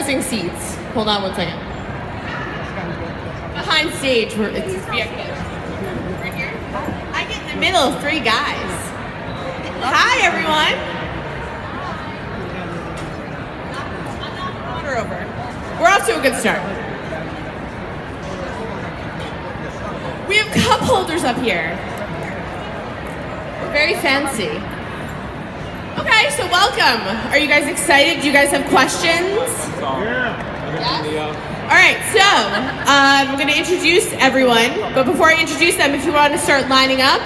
discussing seats. Hold on one second. Behind stage, it's right here. I get in the middle of three guys. Hi, everyone. Water over. We're off to a good start. We have cup holders up here. We're very fancy. Okay, so welcome. Are you guys excited? Do you guys have questions? Yeah. All right, so I'm going to introduce everyone. But before I introduce them, if you want to start lining up,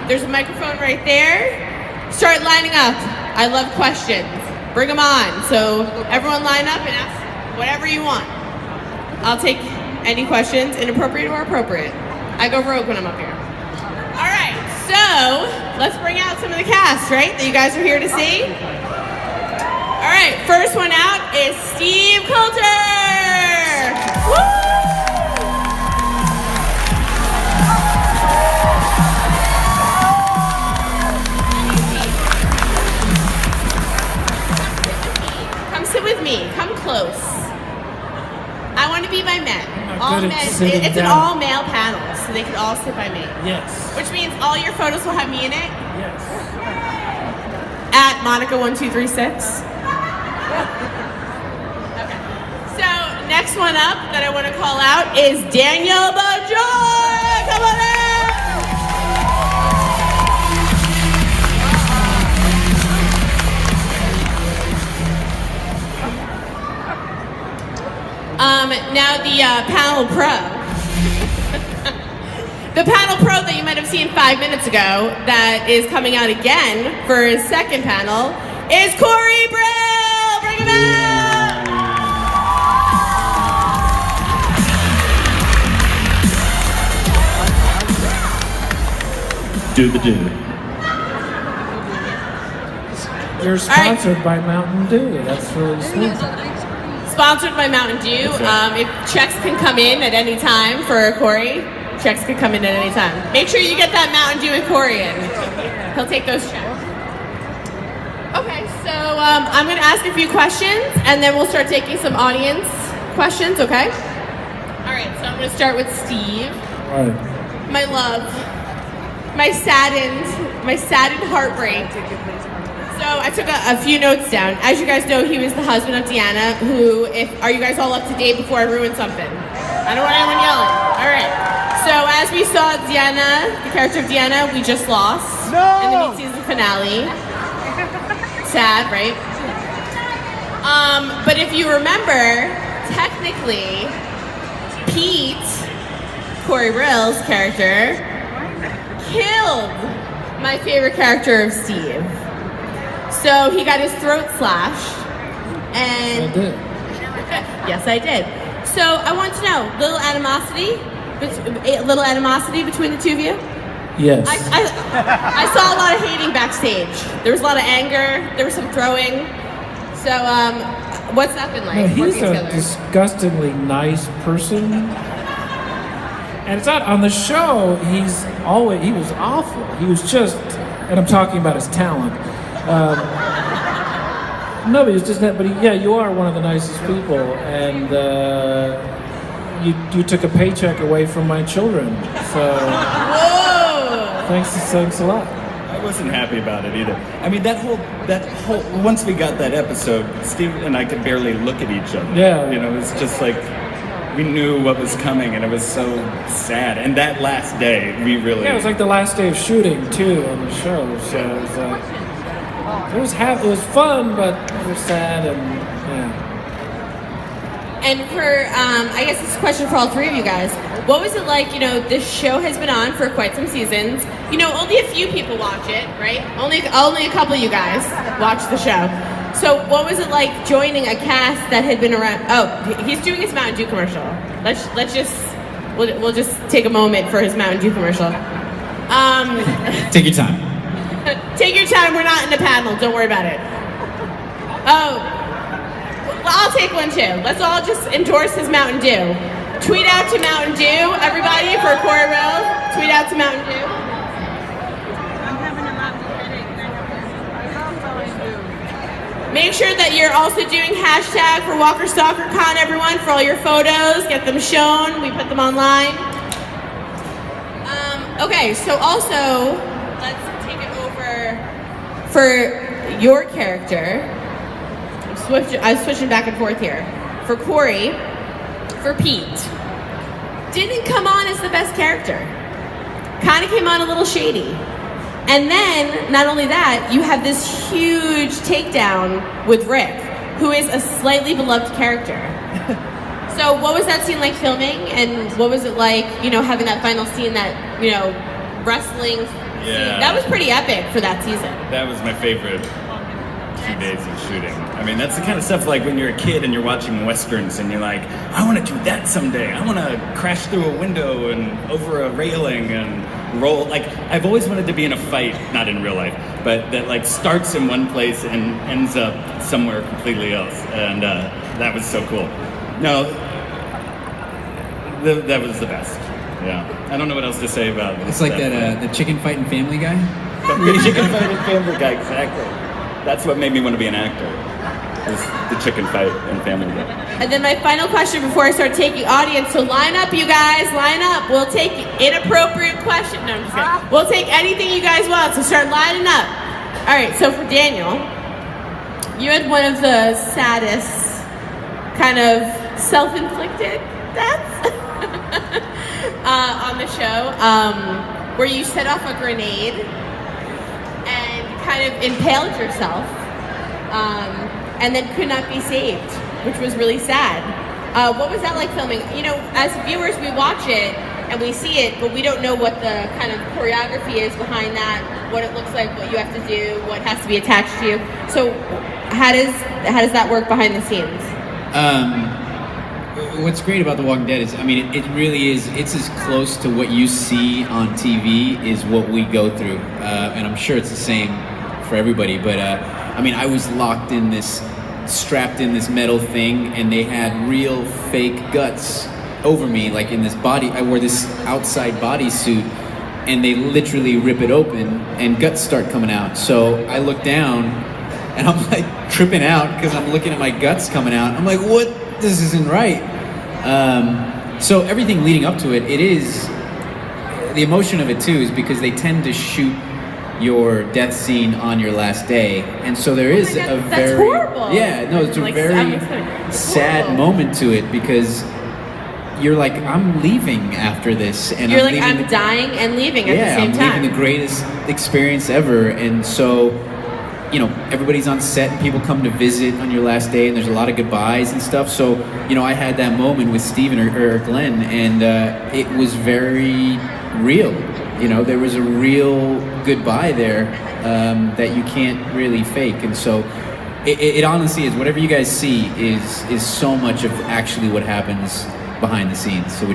there's a microphone right there. Start lining up. I love questions. Bring them on. So everyone line up and ask whatever you want. I'll take any questions, inappropriate or appropriate. I go rogue when I'm up here. All right, so let's bring out some of the cast, right, that you guys are here to see. All right, first one out is Steve Coulter. Woo! Come sit with me. Come close. I want to be by men. All men. It's an all-male panel, so they can all sit by me. Yes. Which means all your photos will have me in it. Yes. At Monica1236. Okay. So next one up that I want to call out is Daniel Bajoy. Come on in. Now the panel pro. The panel pro that you might have seen 5 minutes ago that is coming out again for his second panel is Corey Brill. Bring him out. Do the do. You're sponsored by Mountain Dew. That's really sweet. Sponsored by Mountain Dew. If checks can come in at any time for Corey, checks can come in at any time. Make sure you get that Mountain Dew and Corey in. He'll take those checks. Okay, so I'm going to ask a few questions, and then we'll start taking some audience questions, okay? All right, so I'm going to start with Steve. All right. My love. My saddened heartbreak. So I took a few notes down. As you guys know, he was the husband of Deanna, who, are you guys all up to date before I ruin something? I don't want anyone yelling. All right. So as we saw Deanna, the character of Deanna, we just lost in the mid-season finale. Sad, right? But if you remember, technically, Pete, Corey Brill's character, killed my favorite character of Steve. So he got his throat slashed, and I did. Yes, I did. So I want to know, little animosity between the two of you? Yes. I saw a lot of hating backstage. There was a lot of anger. There was some throwing. So what's that been like? No, he's a disgustingly nice person, and it's not on the show. He was awful. He was just, and I'm talking about his talent. No, but it's just that. But you are one of the nicest people, and you took a paycheck away from my children. So thanks a lot. I wasn't happy about it either. I mean, that whole. Once we got that episode, Steve and I could barely look at each other. Yeah. You know, it was just like we knew what was coming, and it was so sad. And that last day, we really. Yeah, it was like the last day of shooting too on the show. So it was like. It was fun, but it was sad, and yeah. And for, I guess this is a question for all three of you guys. What was it like, this show has been on for quite some seasons. Only a few people watch it, right? Only a couple of you guys watch the show. So what was it like joining a cast that had been around? Oh, he's doing his Mountain Dew commercial. We'll just take a moment for his Mountain Dew commercial. Take your time. Take your time, we're not in the panel, don't worry about it. Oh, well, I'll take one too. Let's all just endorse his Mountain Dew. Tweet out to Mountain Dew, everybody, for Corey Brill. Tweet out to Mountain Dew. I'm having a lot of headache. Make sure that you're also doing hashtag for Walker Stalker Con, everyone, for all your photos. Get them shown. We put them online. Okay, so also, let's take it over for your character. I'm switching back and forth here. For Corey, for Pete, didn't come on as the best character. Kind of came on a little shady. And then, not only that, you have this huge takedown with Rick, who is a slightly beloved character. So what was that scene like filming? And what was it like, having that final scene, that, wrestling scene? That was pretty epic for that season. That was my favorite 2 days of shooting. I mean, that's the kind of stuff like when you're a kid and you're watching Westerns and you're like, I want to do that someday. I want to crash through a window and over a railing and roll. Like, I've always wanted to be in a fight, not in real life, but that like starts in one place and ends up somewhere completely else. And that was so cool. No, that was the best. Yeah. I don't know what else to say about it. It's like that the chicken fight and Family Guy? The chicken fight and Family Guy, exactly. That's what made me want to be an actor, is the chicken fight and Family Guy. And then my final question before I start taking audience, so line up, you guys, line up. We'll take inappropriate questions. No, I'm just kidding. We'll take anything you guys want, so start lining up. All right, so for Daniel, you had one of the saddest kind of self-inflicted deaths on the show, where you set off a grenade and kind of impaled yourself, and then could not be saved, which was really sad. What was that like filming? As viewers, we watch it and we see it, but we don't know what the kind of choreography is behind that, what it looks like, what you have to do, what has to be attached to you. So how does that work behind the scenes? What's great about The Walking Dead is, it really is, it's as close to what you see on TV is what we go through. And I'm sure it's the same for everybody, but I was strapped in this metal thing, and they had real fake guts over me, like in this body. I wore this outside bodysuit, and they literally rip it open, and guts start coming out. So I look down, and I'm like tripping out because I'm looking at my guts coming out. I'm like, what? This isn't right. So everything leading up to it is, the emotion of it too is because they tend to shoot your death scene on your last day, and so there is God, a that's very horrible. it's a very sad horrible moment to it, because you're like, I'm leaving after this, and you're I'm dying and leaving at the same time. I'm leaving the greatest experience ever. And so everybody's on set and people come to visit on your last day, and there's a lot of goodbyes and stuff. So I had that moment with Steven or Glenn, and it was very real. There was a real goodbye there that you can't really fake. And so it honestly is, whatever you guys see is so much of actually what happens behind the scenes. So